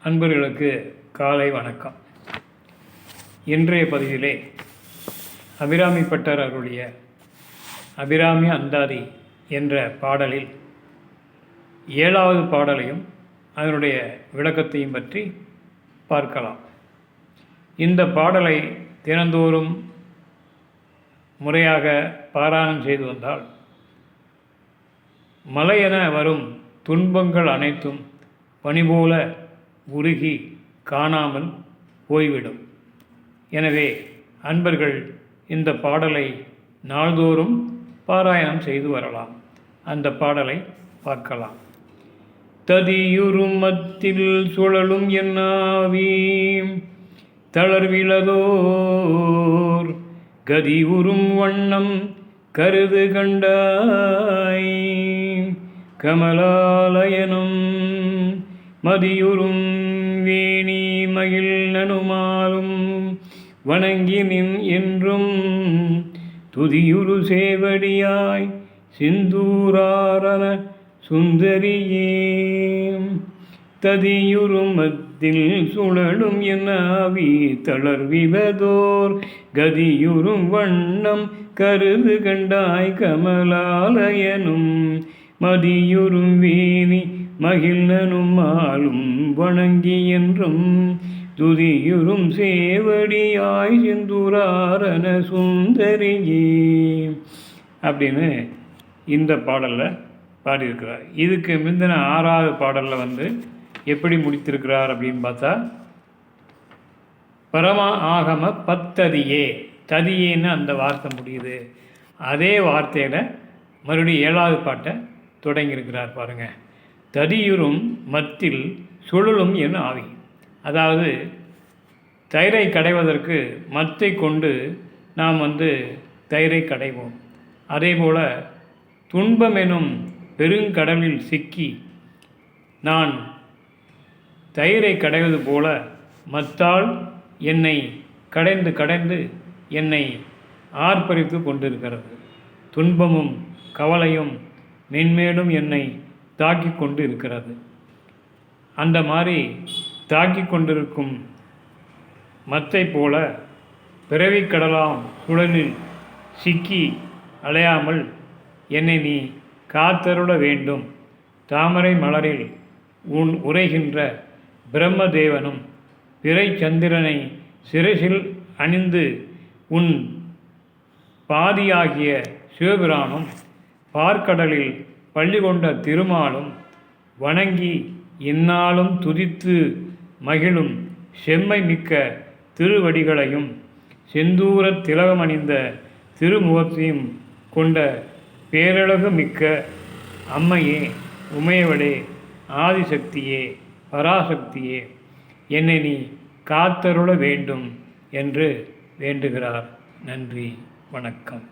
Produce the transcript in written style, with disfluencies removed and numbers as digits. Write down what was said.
அன்பர்களுக்கு காலை வணக்கம். இன்றைய பதிவிலே அபிராமி பட்டர் அருளிய அபிராமி அந்தாதி என்ற பாடலில் 7வது பாடலையும் அதனுடைய விளக்கத்தையும் பற்றி பார்க்கலாம். இந்த பாடலை தினந்தோறும் முறையாக பாராயணம் செய்து வந்தால் மலையென வரும் துன்பங்கள் அனைத்தும் பனிபோல உருகி காணாமல் போய்விடும். எனவே அன்பர்கள் இந்த பாடலை நாள்தோறும் பாராயணம் செய்து வரலாம். அந்த பாடலை பார்க்கலாம். ததியுறும் மத்தில் சுழலும் என்னாவி தளர்விலதோர் கதி உறும் வண்ணம் கருது கண்டாய் கமலாலயனும் மதியுறும் வேணி மகிழ் நனுமாலும் வணங்கி நின் என்றும் துதியுறு சேவடியாய் சிந்தூராரண சுந்தரியே. ததியுறும் மத்தில் சுழலும் என்னாவி தளர்விலதோர் கதியுறும் வண்ணம் கருது கண்டாய் கமலாலயனும் மதியுறும் வேணி மகிழ்நனும் ஆளும் வணங்கி என்றும் துதியுறும் சேவடியாய் சிந்துராரண சுந்தரியே அப்படின்னு இந்த பாடலில் பாடியிருக்கிறார். இதுக்கு முந்தின 6வது பாடலில் எப்படி முடித்திருக்கிறார் அப்படின்னு பார்த்தா, பரமா ஆகம பத்ததியே, ததியேன்னு அந்த வார்த்தை முடியுது. அதே வார்த்தையில் மறுபடியும் 7வது பாட்டை தொடங்கியிருக்கிறார் பாருங்கள். ததியுறும் மத்தில் சுழலும் என் ஆவி. அதாவது தயிரை கடைவதற்கு மத்தை கொண்டு நாம் தயிரை கடைவோம். அதேபோல் துன்பம் எனும் பெருங்கடலில் சிக்கி நான் தயிரை கடைவது போல மத்தால் என்னை கடைந்து என்னை ஆர்ப்பரித்து கொண்டிருக்கிறது. துன்பமும் கவலையும் மென்மேலும் என்னை தாக்கி கொண்டு இருக்கிறது. அந்த மாதிரி தாக்கி கொண்டிருக்கும் மத்தை போல பிறவிக்கடலாம் சுழலில் சிக்கி அலையாமல் என்னை நீ காத்தருள வேண்டும். தாமரை மலரில் உரைகின்ற பிரம்மதேவனும் பிறை சந்திரனை சிரசில் அணிந்து உன் பாதியாகிய சிவபிரானும் பார்க்கடலில் பள்ளி கொண்ட திருமாலும் வணங்கி இந்நாளும் துதித்து மகிழும் செம்மை மிக்க திருவடிகளையும் செந்தூர திலகமணிந்த திருமுகத்தையும் கொண்ட பேரழகு மிக்க அம்மையே, உமையவளே, ஆதிசக்தியே, பராசக்தியே, என்னை நீ காத்தருள வேண்டும் என்று வேண்டுகிறார். நன்றி, வணக்கம்.